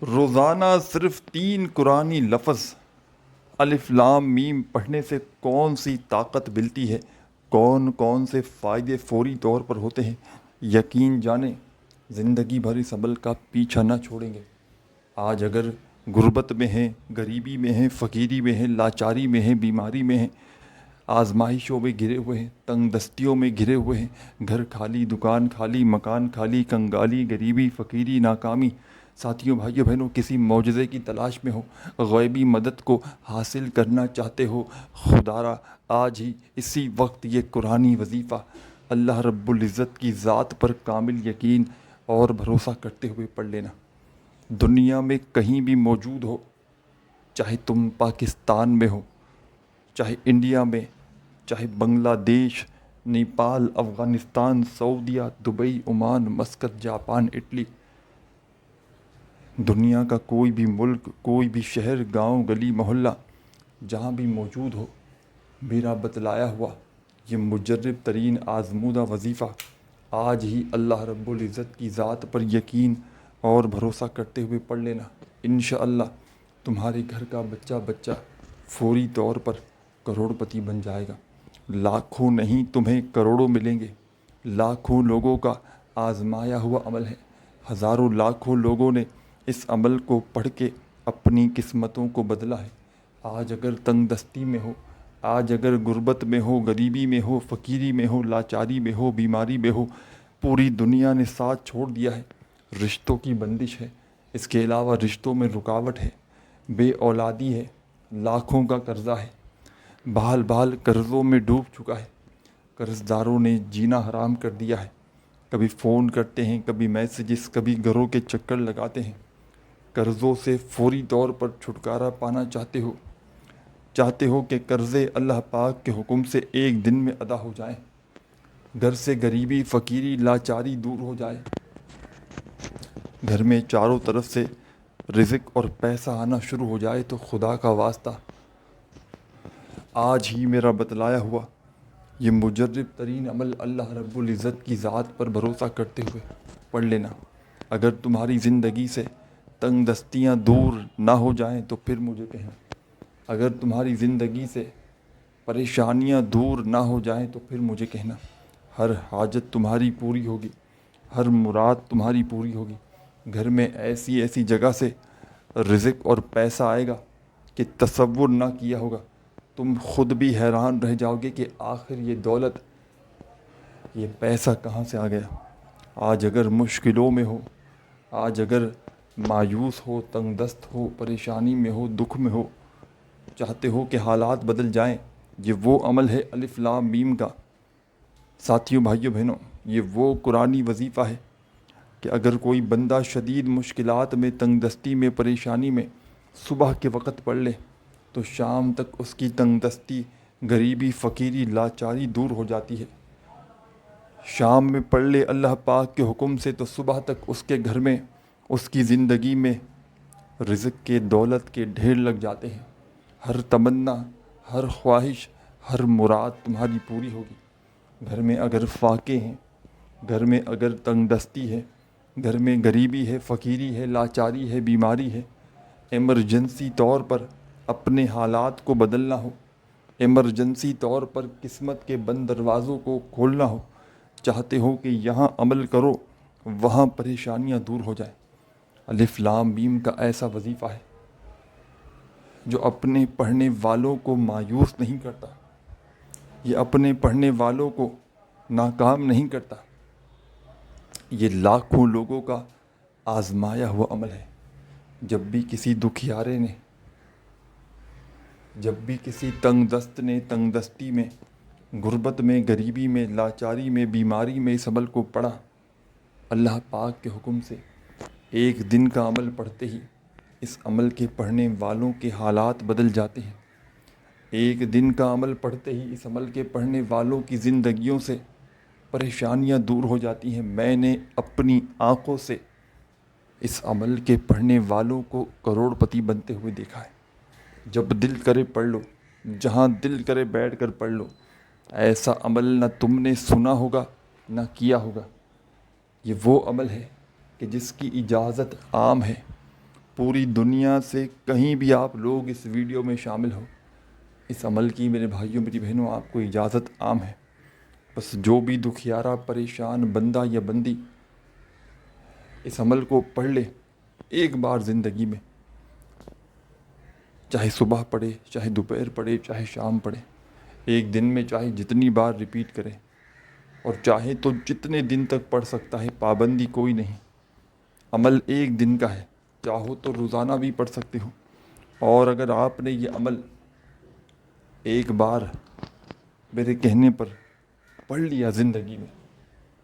روزانہ صرف 3 قرآنی لفظ الف لام میم پڑھنے سے کون سی طاقت ملتی ہے، کون کون سے فائدے فوری طور پر ہوتے ہیں، یقین جانیں زندگی بھر اس عمل کا پیچھا نہ چھوڑیں گے۔ آج اگر غربت میں ہیں، غریبی میں ہیں، فقیری میں ہیں، لاچاری میں ہیں، بیماری میں ہیں، آزمائشوں میں گھرے ہوئے ہیں، تنگ دستیوں میں گھرے ہوئے ہیں، گھر خالی، دکان خالی، مکان خالی، کنگالی، غریبی، فقیری، ناکامی، ساتھیوں بھائیوں بہنوں کسی معجزے کی تلاش میں ہو، غیبی مدد کو حاصل کرنا چاہتے ہو، خدارا آج ہی اسی وقت یہ قرآنی وظیفہ اللہ رب العزت کی ذات پر کامل یقین اور بھروسہ کرتے ہوئے پڑھ لینا۔ دنیا میں کہیں بھی موجود ہو، چاہے تم پاکستان میں ہو، چاہے انڈیا میں، چاہے بنگلہ دیش، نیپال، افغانستان، سعودیہ، دبئی، عمان، مسقط، جاپان، اٹلی، دنیا کا کوئی بھی ملک، کوئی بھی شہر، گاؤں، گلی، محلہ، جہاں بھی موجود ہو، میرا بتلایا ہوا یہ مجرب ترین آزمودہ وظیفہ آج ہی اللہ رب العزت کی ذات پر یقین اور بھروسہ کرتے ہوئے پڑھ لینا۔ انشاءاللہ تمہارے گھر کا بچہ بچہ فوری طور پر کروڑ پتی بن جائے گا۔ لاکھوں نہیں تمہیں کروڑوں ملیں گے۔ لاکھوں لوگوں کا آزمایا ہوا عمل ہے۔ ہزاروں لاکھوں لوگوں نے اس عمل کو پڑھ کے اپنی قسمتوں کو بدلا ہے۔ آج اگر تنگ دستی میں ہو، آج اگر غربت میں ہو، غریبی میں ہو، فقیری میں ہو، لاچاری میں ہو، بیماری میں ہو، پوری دنیا نے ساتھ چھوڑ دیا ہے، رشتوں کی بندش ہے، اس کے علاوہ رشتوں میں رکاوٹ ہے، بے اولادی ہے، لاکھوں کا قرضہ ہے، بال بال قرضوں میں ڈوب چکا ہے، قرض داروں نے جینا حرام کر دیا ہے، کبھی فون کرتے ہیں، کبھی میسیجز، کبھی گھروں کے چکر لگاتے ہیں۔ قرضوں سے فوری طور پر چھٹکارا پانا چاہتے ہو کہ قرضے اللہ پاک کے حکم سے ایک دن میں ادا ہو جائیں، گھر سے غریبی، فقیری، لاچاری دور ہو جائے، گھر میں چاروں طرف سے رزق اور پیسہ آنا شروع ہو جائے، تو خدا کا واسطہ آج ہی میرا بتلایا ہوا یہ مجرب ترین عمل اللہ رب العزت کی ذات پر بھروسہ کرتے ہوئے پڑھ لینا۔ اگر تمہاری زندگی سے تنگ دستیاں دور نہ ہو جائیں تو پھر مجھے کہنا۔ اگر تمہاری زندگی سے پریشانیاں دور نہ ہو جائیں تو پھر مجھے کہنا۔ ہر حاجت تمہاری پوری ہوگی، ہر مراد تمہاری پوری ہوگی، گھر میں ایسی ایسی جگہ سے رزق اور پیسہ آئے گا کہ تصور نہ کیا ہوگا۔ تم خود بھی حیران رہ جاؤ گے کہ آخر یہ دولت، یہ پیسہ کہاں سے آ گیا۔ آج اگر مشکلوں میں ہو، آج اگر مایوس ہو، تنگ دست ہو، پریشانی میں ہو، دکھ میں ہو، چاہتے ہو کہ حالات بدل جائیں، یہ وہ عمل ہے الف لام میم کا۔ ساتھیوں بھائیوں بہنوں، یہ وہ قرآنی وظیفہ ہے کہ اگر کوئی بندہ شدید مشکلات میں، تنگ دستی میں، پریشانی میں صبح کے وقت پڑھ لے تو شام تک اس کی تنگ دستی، غریبی، فقیری، لاچاری دور ہو جاتی ہے۔ شام میں پڑھ لے اللہ پاک کے حکم سے تو صبح تک اس کے گھر میں، اس کی زندگی میں رزق کے، دولت کے ڈھیر لگ جاتے ہیں۔ ہر تمنا، ہر خواہش، ہر مراد تمہاری پوری ہوگی۔ گھر میں اگر فاقے ہیں، گھر میں اگر تنگ دستی ہے، گھر میں غریبی ہے، فقیری ہے، لاچاری ہے، بیماری ہے، ایمرجنسی طور پر اپنے حالات کو بدلنا ہو، ایمرجنسی طور پر قسمت کے بند دروازوں کو کھولنا ہو، چاہتے ہو کہ یہاں عمل کرو وہاں پریشانیاں دور ہو جائیں، الف لام میم کا ایسا وظیفہ ہے جو اپنے پڑھنے والوں کو مایوس نہیں کرتا، یہ اپنے پڑھنے والوں کو ناکام نہیں کرتا۔ یہ لاکھوں لوگوں کا آزمایا ہوا عمل ہے۔ جب بھی کسی دکھیارے نے، جب بھی کسی تنگ دست نے تنگ دستی میں، غربت میں، غریبی میں، لاچاری میں، بیماری میں اس عمل کو پڑھا، اللہ پاک کے حکم سے ایک دن کا عمل پڑھتے ہی اس عمل کے پڑھنے والوں کے حالات بدل جاتے ہیں۔ ایک دن کا عمل پڑھتے ہی اس عمل کے پڑھنے والوں کی زندگیوں سے پریشانیاں دور ہو جاتی ہیں۔ میں نے اپنی آنکھوں سے اس عمل کے پڑھنے والوں کو کروڑ پتی بنتے ہوئے دیکھا ہے۔ جب دل کرے پڑھ لو، جہاں دل کرے بیٹھ کر پڑھ لو۔ ایسا عمل نہ تم نے سنا ہوگا نہ کیا ہوگا۔ یہ وہ عمل ہے کہ جس کی اجازت عام ہے، پوری دنیا سے کہیں بھی آپ لوگ اس ویڈیو میں شامل ہو، اس عمل کی میرے بھائیوں میری بہنوں آپ کو اجازت عام ہے۔ بس جو بھی دکھیارا پریشان بندہ یا بندی اس عمل کو پڑھ لے ایک بار زندگی میں، چاہے صبح پڑھے، چاہے دوپہر پڑھے، چاہے شام پڑھے، ایک دن میں چاہے جتنی بار ریپیٹ کرے، اور چاہے تو جتنے دن تک پڑھ سکتا ہے، پابندی کوئی نہیں۔ عمل ایک دن کا ہے، چاہو تو روزانہ بھی پڑھ سکتے ہو۔ اور اگر آپ نے یہ عمل ایک بار میرے کہنے پر پڑھ لیا زندگی میں،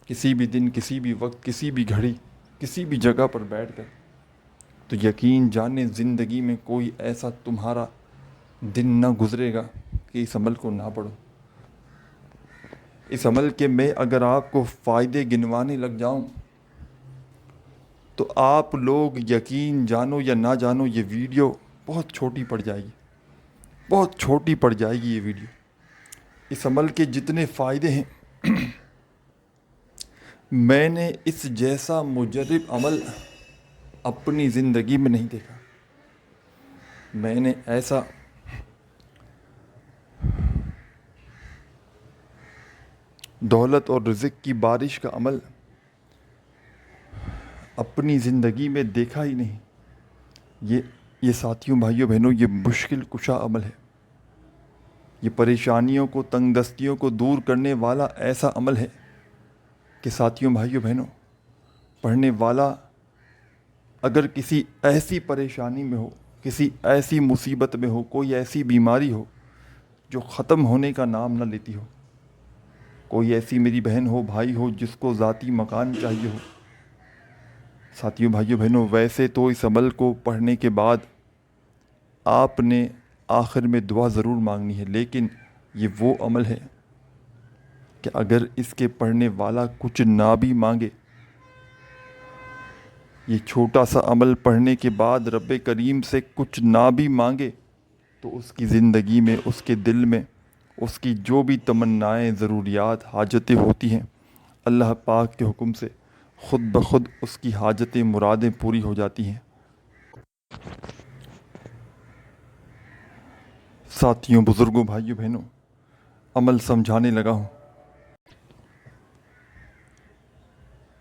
کسی بھی دن، کسی بھی وقت، کسی بھی گھڑی، کسی بھی جگہ پر بیٹھ کر، تو یقین جانے زندگی میں کوئی ایسا تمہارا دن نہ گزرے گا کہ اس عمل کو نہ پڑھو۔ اس عمل کے میں اگر آپ کو فائدے گنوانے لگ جاؤں تو آپ لوگ یقین جانو یا نہ جانو یہ ویڈیو بہت چھوٹی پڑ جائے گی، بہت چھوٹی پڑ جائے گی یہ ویڈیو۔ اس عمل کے جتنے فائدے ہیں میں نے اس جیسا مجرب عمل اپنی زندگی میں نہیں دیکھا۔ میں نے ایسا دولت اور رزق کی بارش کا عمل اپنی زندگی میں دیکھا ہی نہیں۔ یہ ساتھیوں، بھائیوں، بہنوں، یہ مشکل کشا عمل ہے۔ یہ پریشانیوں کو، تنگ دستیوں کو دور کرنے والا ایسا عمل ہے کہ ساتھیوں، بھائیوں، بہنوں، پڑھنے والا اگر کسی ایسی پریشانی میں ہو، کسی ایسی مصیبت میں ہو، کوئی ایسی بیماری ہو جو ختم ہونے کا نام نہ لیتی ہو، کوئی ایسی میری بہن ہو، بھائی ہو جس کو ذاتی مکان چاہیے ہو، ساتھیوں، بھائیوں، بہنوں، ویسے تو اس عمل کو پڑھنے کے بعد آپ نے آخر میں دعا ضرور مانگنی ہے، لیکن یہ وہ عمل ہے کہ اگر اس کے پڑھنے والا کچھ نہ بھی مانگے، یہ چھوٹا سا عمل پڑھنے کے بعد رب کریم سے کچھ نہ بھی مانگے تو اس کی زندگی میں، اس کے دل میں، اس کی جو بھی تمنائیں، ضروریات، حاجتیں ہوتی ہیں، اللہ پاک کے حکم سے خود بخود اس کی حاجتیں، مرادیں پوری ہو جاتی ہیں۔ ساتھیوں، بزرگوں، بھائیوں، بہنوں، عمل سمجھانے لگا ہوں،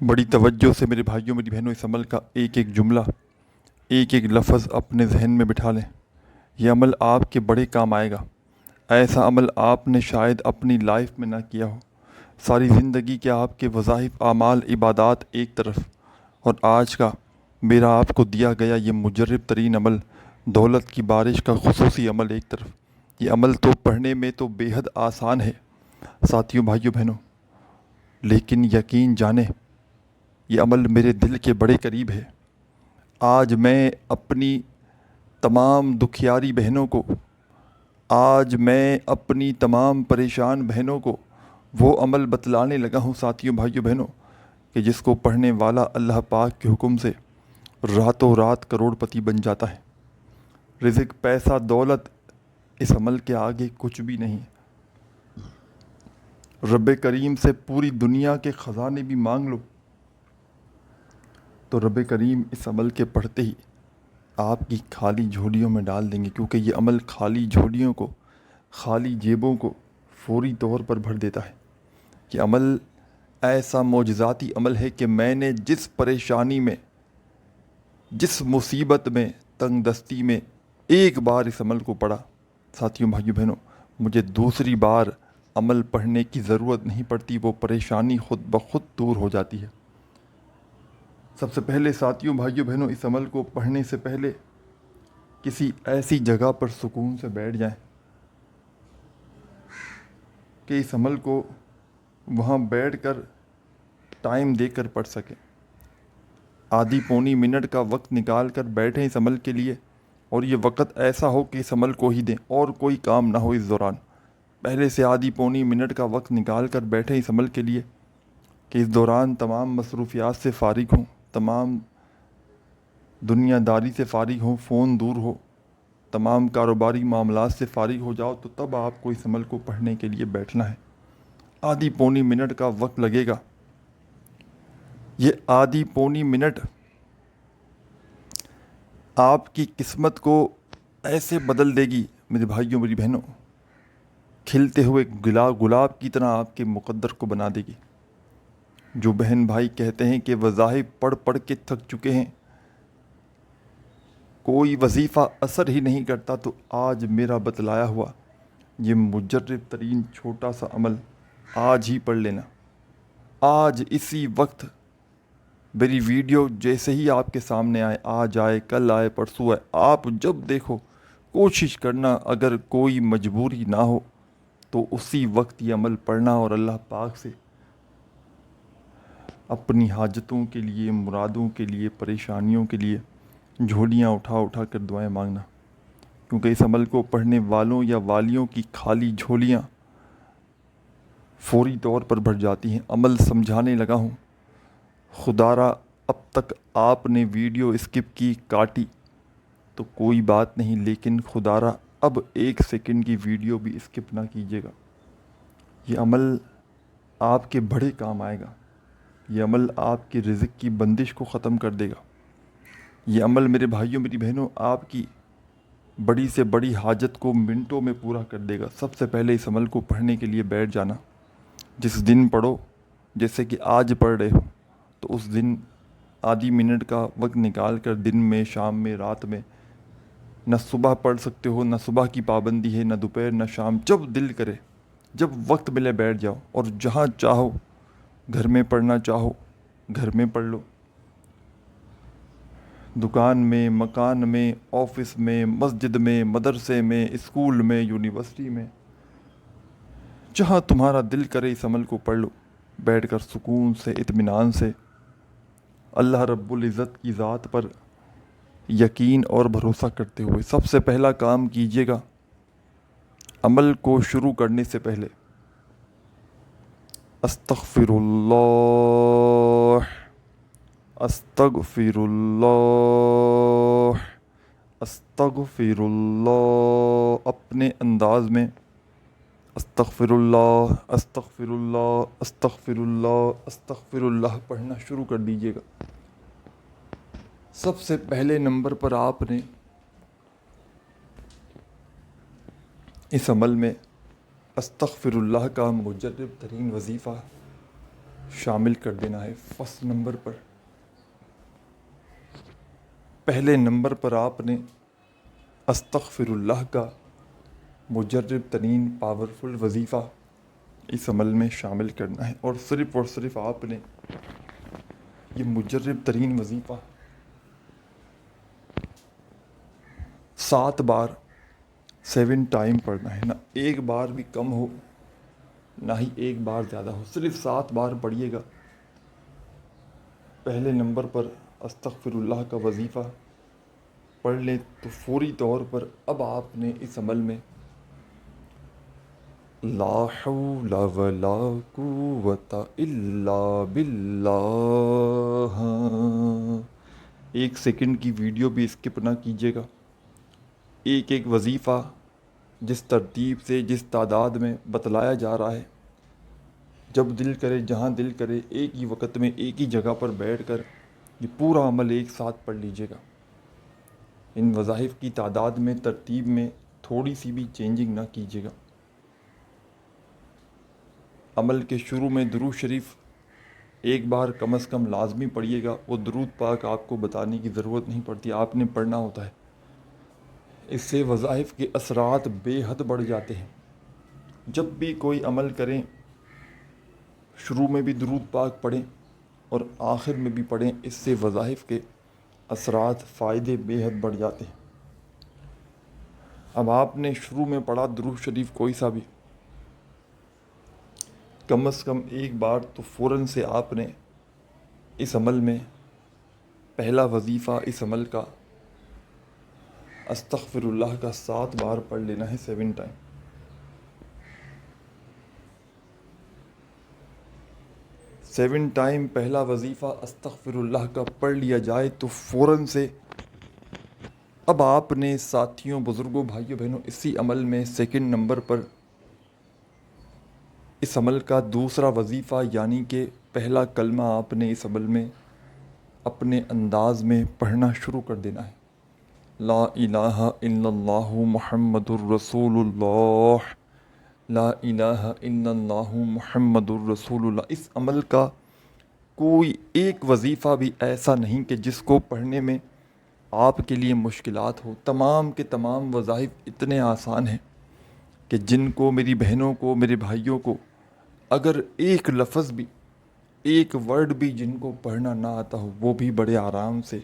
بڑی توجہ سے میرے بھائیوں، میری بہنوں، اس عمل کا ایک ایک جملہ، ایک ایک لفظ اپنے ذہن میں بٹھا لیں۔ یہ عمل آپ کے بڑے کام آئے گا۔ ایسا عمل آپ نے شاید اپنی لائف میں نہ کیا ہو۔ ساری زندگی کے آپ کے وظائف، اعمال، عبادات ایک طرف، اور آج کا میرا آپ کو دیا گیا یہ مجرب ترین عمل، دولت کی بارش کا خصوصی عمل ایک طرف۔ یہ عمل تو پڑھنے میں تو بے حد آسان ہے ساتھیوں، بھائیوں، بہنوں، لیکن یقین جانیں یہ عمل میرے دل کے بڑے قریب ہے۔ آج میں اپنی تمام دکھیاری بہنوں کو، آج میں اپنی تمام پریشان بہنوں کو وہ عمل بتلانے لگا ہوں ساتھیوں، بھائیوں، بہنوں، کہ جس کو پڑھنے والا اللہ پاک کے حکم سے راتوں رات کروڑ پتی بن جاتا ہے۔ رزق، پیسہ، دولت اس عمل کے آگے کچھ بھی نہیں۔ رب کریم سے پوری دنیا کے خزانے بھی مانگ لو تو رب کریم اس عمل کے پڑھتے ہی آپ کی خالی جھولیوں میں ڈال دیں گے، کیونکہ یہ عمل خالی جھولیوں کو، خالی جیبوں کو فوری طور پر بھر دیتا ہے۔ یہ عمل ایسا معجزاتی عمل ہے کہ میں نے جس پریشانی میں، جس مصیبت میں، تنگ دستی میں ایک بار اس عمل کو پڑھا، ساتھیوں، بھائیوں، بہنوں، مجھے دوسری بار عمل پڑھنے کی ضرورت نہیں پڑتی، وہ پریشانی خود بخود دور ہو جاتی ہے۔ سب سے پہلے ساتھیوں، بھائیوں، بہنوں، اس عمل کو پڑھنے سے پہلے کسی ایسی جگہ پر سکون سے بیٹھ جائیں کہ اس عمل کو وہاں بیٹھ کر ٹائم دے کر پڑھ سکیں۔ آدھی پونی منٹ کا وقت نکال کر بیٹھیں اس عمل کے لیے، اور یہ وقت ایسا ہو کہ اس عمل کو ہی دیں اور کوئی کام نہ ہو اس دوران۔ پہلے سے آدھی پونی منٹ کا وقت نکال کر بیٹھیں اس عمل کے لیے کہ اس دوران تمام مصروفیات سے فارغ ہوں، تمام دنیا داری سے فارغ ہوں، فون دور ہو، تمام کاروباری معاملات سے فارغ ہو جاؤ، تو تب آپ کو اس عمل کو پڑھنے کے لیے بیٹھنا ہے۔ آدھی پونی منٹ کا وقت لگے گا۔ یہ آدھی پونی منٹ آپ کی قسمت کو ایسے بدل دے گی میرے بھائیوں میری بہنوں، کھلتے ہوئے گلاب کی طرح آپ کے مقدر کو بنا دے گی۔ جو بہن بھائی کہتے ہیں کہ وظائف پڑھ پڑھ کے تھک چکے ہیں، کوئی وظیفہ اثر ہی نہیں کرتا، تو آج میرا بتلایا ہوا یہ مجرب ترین چھوٹا سا عمل آج ہی پڑھ لینا۔ آج اسی وقت میری ویڈیو جیسے ہی آپ کے سامنے آئے، آج آئے، کل آئے، پرسوں آئے، آپ جب دیکھو کوشش کرنا، اگر کوئی مجبوری نہ ہو تو اسی وقت یہ عمل پڑھنا اور اللہ پاک سے اپنی حاجتوں کے لیے، مرادوں کے لیے، پریشانیوں کے لیے جھولیاں اٹھا اٹھا کر دعائیں مانگنا، کیونکہ اس عمل کو پڑھنے والوں یا والیوں کی خالی جھولیاں فوری طور پر بھر جاتی ہیں۔ عمل سمجھانے لگا ہوں، خدا را اب تک آپ نے ویڈیو اسکپ کی، کاٹی تو کوئی بات نہیں، لیکن خدا را اب 1 سیکنڈ کی ویڈیو بھی اسکپ نہ کیجیے گا۔ یہ عمل آپ کے بڑے کام آئے گا، یہ عمل آپ کے رزق کی بندش کو ختم کر دے گا۔ یہ عمل میرے بھائیوں میری بہنوں آپ کی بڑی سے بڑی حاجت کو منٹوں میں پورا کر دے گا۔ سب سے پہلے اس عمل کو پڑھنے کے لیے بیٹھ جانا، جس دن پڑھو، جیسے کہ آج پڑھ رہے ہو، تو اس دن آدھی منٹ کا وقت نکال کر دن میں، شام میں، رات میں، نہ صبح پڑھ سکتے ہو، نہ صبح کی پابندی ہے، نہ دوپہر، نہ شام، جب دل کرے، جب وقت ملے بیٹھ جاؤ، اور جہاں چاہو، گھر میں پڑھنا چاہو گھر میں پڑھ لو، دکان میں، مکان میں، آفس میں، مسجد میں، مدرسے میں، اسکول میں، یونیورسٹی میں، جہاں تمہارا دل کرے اس عمل کو پڑھ لو، بیٹھ کر سکون سے، اطمینان سے، اللہ رب العزت کی ذات پر یقین اور بھروسہ کرتے ہوئے۔ سب سے پہلا کام کیجیے گا، عمل کو شروع کرنے سے پہلے استغفر اللہ، استغفر اللہ، استغفر اللہ، اپنے انداز میں استغفر اللہ، استغفر اللہ، استغفر اللہ، استغفر اللہ پڑھنا شروع کر دیجیے گا۔ سب سے پہلے نمبر پر آپ نے اس عمل میں استغفر اللہ کا مجرب ترین وظیفہ شامل کر دینا ہے۔ فرسٹ نمبر پر، پہلے نمبر پر آپ نے استغفر اللہ کا مجرب ترین پاورفل وظیفہ اس عمل میں شامل کرنا ہے، اور صرف آپ نے یہ مجرب ترین وظیفہ 7 بار 7 ٹائم پڑھنا ہے، نہ ایک بار بھی کم ہو، نہ ہی ایک بار زیادہ ہو، صرف 7 بار پڑھیے گا۔ پہلے نمبر پر استغفر اللہ کا وظیفہ پڑھ لیں تو فوری طور پر اب آپ نے اس عمل میں لا حول ولا قوت الا باللہ، 1 سیکنڈ کی ویڈیو بھی اسکپ نہ کیجیے گا۔ ایک ایک وظیفہ جس ترتیب سے، جس تعداد میں بتلایا جا رہا ہے، جب دل کرے، جہاں دل کرے، ایک ہی وقت میں، ایک ہی جگہ پر بیٹھ کر یہ پورا عمل ایک ساتھ پڑھ لیجیے گا۔ ان وظائف کی تعداد میں، ترتیب میں تھوڑی سی بھی چینجنگ نہ کیجیے گا۔ عمل کے شروع میں درود شریف ایک بار کم از کم لازمی پڑھیے گا۔ وہ درود پاک آپ کو بتانے کی ضرورت نہیں پڑتی، آپ نے پڑھنا ہوتا ہے۔ اس سے وظائف کے اثرات بے حد بڑھ جاتے ہیں۔ جب بھی کوئی عمل کریں، شروع میں بھی درود پاک پڑھیں اور آخر میں بھی پڑھیں، اس سے وظائف کے اثرات، فائدے بے حد بڑھ جاتے ہیں۔ اب آپ نے شروع میں پڑھا درود شریف کوئی سا بھی، کم از کم ایک بار تو فوراً سے آپ نے اس عمل میں پہلا وظیفہ اس عمل کا استغفر اللہ کا 7 بار پڑھ لینا ہے، 7 ٹائم۔ 7 ٹائم پہلا وظیفہ استغفر اللہ کا پڑھ لیا جائے تو فوراً سے اب آپ نے ساتھیوں، بزرگوں، بھائیوں، بہنوں، اسی عمل میں 2 نمبر پر اس عمل کا دوسرا وظیفہ، یعنی کہ پہلا کلمہ آپ نے اس عمل میں اپنے انداز میں پڑھنا شروع کر دینا ہے۔ لا الہ الا اللہ محمد الرسول اللہ، لا الہ الا اللہ محمد الرسول اللہ۔ اس عمل کا کوئی ایک وظیفہ بھی ایسا نہیں کہ جس کو پڑھنے میں آپ کے لیے مشکلات ہو۔ تمام کے تمام وظائف اتنے آسان ہیں کہ جن کو، میری بہنوں کو، میرے بھائیوں کو، اگر ایک لفظ بھی، ایک ورڈ بھی جن کو پڑھنا نہ آتا ہو، وہ بھی بڑے آرام سے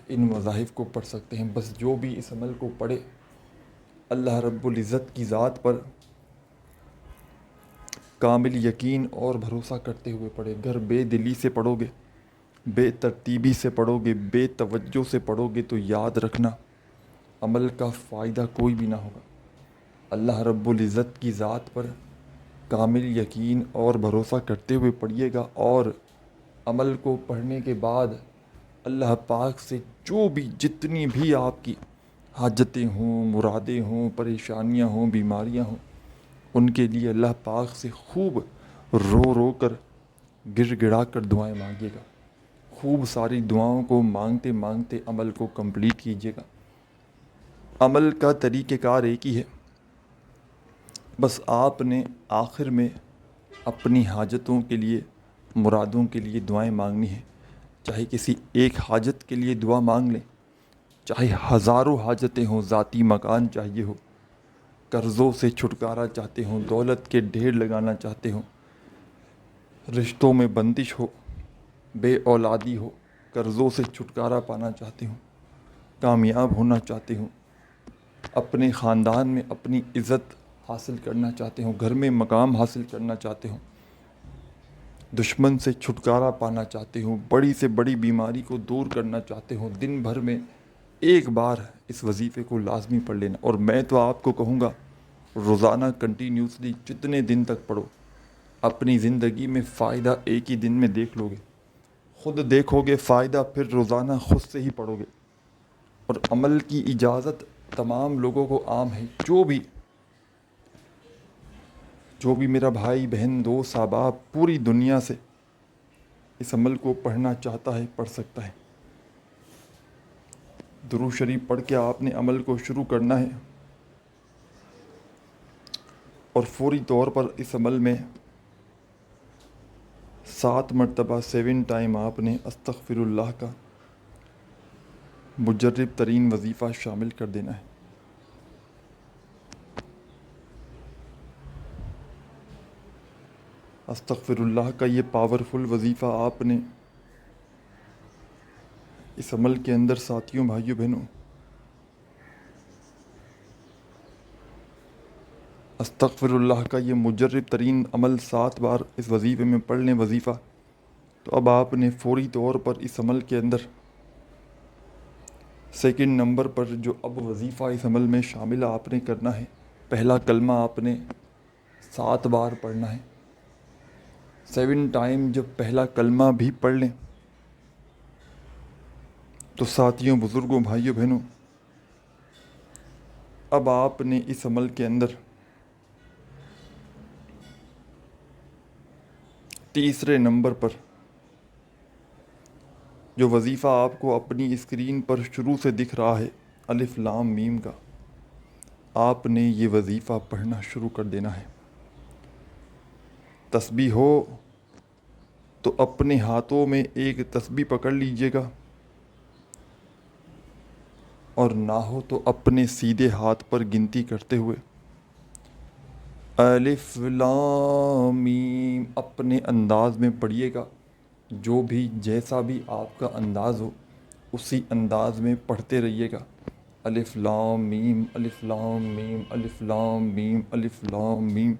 ان وظائف کو پڑھ سکتے ہیں۔ بس جو بھی اس عمل کو پڑھے، اللہ رب العزت کی ذات پر کامل یقین اور بھروسہ کرتے ہوئے پڑھے۔ اگر بے دلی سے پڑھو گے، بے ترتیبی سے پڑھو گے، بے توجہ سے پڑھو گے، تو یاد رکھنا عمل کا فائدہ کوئی بھی نہ ہوگا۔ اللہ رب العزت کی ذات پر کامل یقین اور بھروسہ کرتے ہوئے پڑھیے گا، اور عمل کو پڑھنے کے بعد اللہ پاک سے جو بھی، جتنی بھی آپ کی حاجتیں ہوں، مرادیں ہوں، پریشانیاں ہوں، بیماریاں ہوں، ان کے لیے اللہ پاک سے خوب رو رو کر، گڑ گڑا کر دعائیں مانگیے گا۔ خوب ساری دعاؤں کو مانگتے مانگتے عمل کو کمپلیٹ کیجیے گا۔ عمل کا طریقہ کار ایک ہی ہے، بس آپ نے آخر میں اپنی حاجتوں کے لیے، مرادوں کے لیے دعائیں مانگنی ہیں۔ چاہے کسی ایک حاجت کے لیے دعا مانگ لیں، چاہے ہزاروں حاجتیں ہوں، ذاتی مکان چاہیے ہو، قرضوں سے چھٹکارا چاہتے ہوں، دولت کے ڈھیر لگانا چاہتے ہوں، رشتوں میں بندش ہو، بے اولادی ہو، قرضوں سے چھٹکارا پانا چاہتے ہوں، کامیاب ہونا چاہتے ہوں، اپنے خاندان میں اپنی عزت حاصل کرنا چاہتے ہوں، گھر میں مقام حاصل کرنا چاہتے ہوں، دشمن سے چھٹکارا پانا چاہتے ہوں، بڑی سے بڑی بیماری کو دور کرنا چاہتے ہوں، دن بھر میں ایک بار اس وظیفے کو لازمی پڑھ لینا۔ اور میں تو آپ کو کہوں گا، روزانہ کنٹینیوسلی جتنے دن تک پڑھو، اپنی زندگی میں فائدہ ایک ہی دن میں دیکھ لو گے، خود دیکھو گے فائدہ، پھر روزانہ خود سے ہی پڑھو گے۔ اور عمل کی اجازت تمام لوگوں کو عام ہے، جو بھی میرا بھائی بہن دوست احباب پوری دنیا سے اس عمل کو پڑھنا چاہتا ہے، پڑھ سکتا ہے۔ درود شریف پڑھ کے آپ نے عمل کو شروع کرنا ہے، اور فوری طور پر اس عمل میں 7 مرتبہ 7 ٹائم آپ نے استغفر اللہ کا مجرب ترین وظیفہ شامل کر دینا ہے۔ استغفر اللہ کا یہ پاورفل وظیفہ آپ نے اس عمل کے اندر، ساتھیوں، بھائیوں، بہنوں، استغفر اللہ کا یہ مجرب ترین عمل 7 بار اس وظیفے میں پڑھ لیں وظیفہ، تو اب آپ نے فوری طور پر اس عمل کے اندر سیکنڈ نمبر پر جو اب وظیفہ اس عمل میں شامل آپ نے کرنا ہے، پہلا کلمہ آپ نے 7 بار پڑھنا ہے۔ 7 ٹائم جب پہلا کلمہ بھی پڑھ لیں تو ساتھیوں، بزرگوں، بھائیوں، بہنوں، اب آپ نے اس عمل کے اندر تیسرے نمبر پر جو وظیفہ آپ کو اپنی اسکرین پر شروع سے دکھ رہا ہے، الف لام میم کا، آپ نے یہ وظیفہ پڑھنا شروع کر دینا ہے۔ تسبیح ہو تو اپنے ہاتھوں میں ایک تسبیح پکڑ لیجئے گا، اور نہ ہو تو اپنے سیدھے ہاتھ پر گنتی کرتے ہوئے الف لام میم اپنے انداز میں پڑھیے گا، جو بھی جیسا بھی آپ کا انداز ہو اسی انداز میں پڑھتے رہیے گا۔ الف لام میم، الف لام میم، الف لام میم، الف لام میم،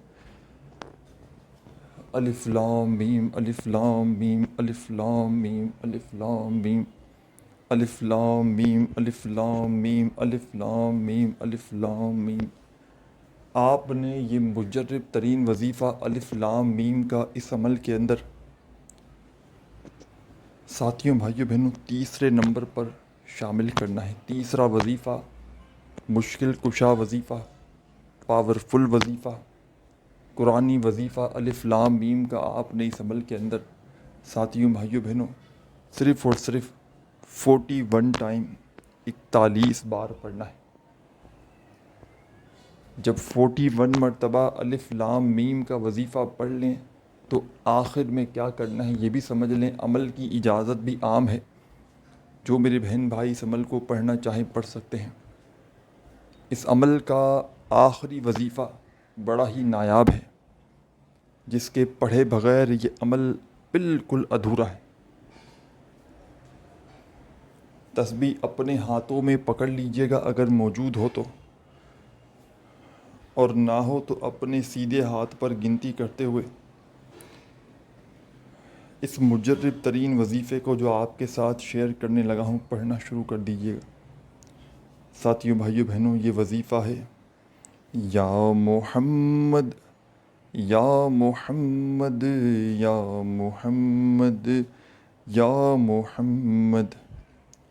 الف لام میم، الف لام میم، الف لام میم، الف لام میم، الف لام میم، الف لام میم، الف لام میم، الف لام میم۔ آپ نے یہ مجرب ترین وظیفہ الف لام میم کا اس عمل کے اندر، ساتھیوں، بھائیوں، بہنوں، تیسرے نمبر پر شامل کرنا ہے۔ تیسرا وظیفہ، مشکل کشا وظیفہ، پاورفل وظیفہ، قرآنی وظیفہ الف لام میم کا آپ نے اس عمل کے اندر، ساتھیوں، بھائیوں، بہنوں، صرف اور صرف 41 ٹائم 41 بار پڑھنا ہے. جب 41 مرتبہ الف لام میم کا وظیفہ پڑھ لیں تو آخر میں کیا کرنا ہے یہ بھی سمجھ لیں. عمل کی اجازت بھی عام ہے، جو میرے بہن بھائی اس عمل کو پڑھنا چاہیں پڑھ سکتے ہیں. اس عمل کا آخری وظیفہ بڑا ہی نایاب ہے، جس کے پڑھے بغیر یہ عمل بالکل ادھورا ہے. تسبیح اپنے ہاتھوں میں پکڑ لیجئے گا اگر موجود ہو تو، اور نہ ہو تو اپنے سیدھے ہاتھ پر گنتی کرتے ہوئے اس مجرب ترین وظیفے کو جو آپ کے ساتھ شیئر کرنے لگا ہوں پڑھنا شروع کر دیجئے گا. ساتھیوں، بھائیوں، بہنوں، یہ وظیفہ ہے: یا محمد یا محمد یا محمد یا محمد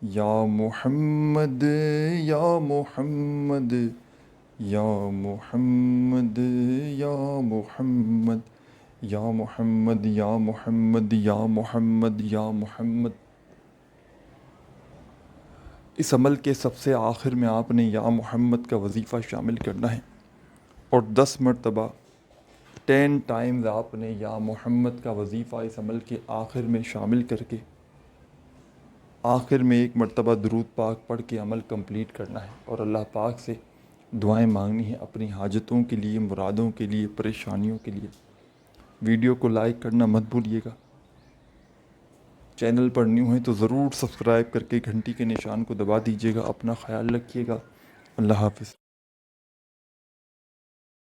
یا محمد یا محمد یا محمد یا محمد یا محمد یا محمد یا محمد یا محمد. اس عمل کے سب سے آخر میں آپ نے یا محمد کا وظیفہ شامل کرنا ہے، اور 10 مرتبہ 10 ٹائمز آپ نے یا محمد کا وظیفہ اس عمل کے آخر میں شامل کر کے آخر میں 1 مرتبہ درود پاک پڑھ کے عمل کمپلیٹ کرنا ہے، اور اللہ پاک سے دعائیں مانگنی ہیں اپنی حاجتوں کے لیے، مرادوں کے لیے، پریشانیوں کے لیے. ویڈیو کو لائک کرنا مت بھولیے گا. چینل پر نیو ہیں تو ضرور سبسکرائب کر کے گھنٹی کے نشان کو دبا دیجیے گا. اپنا خیال رکھیے گا. اللہ حافظ.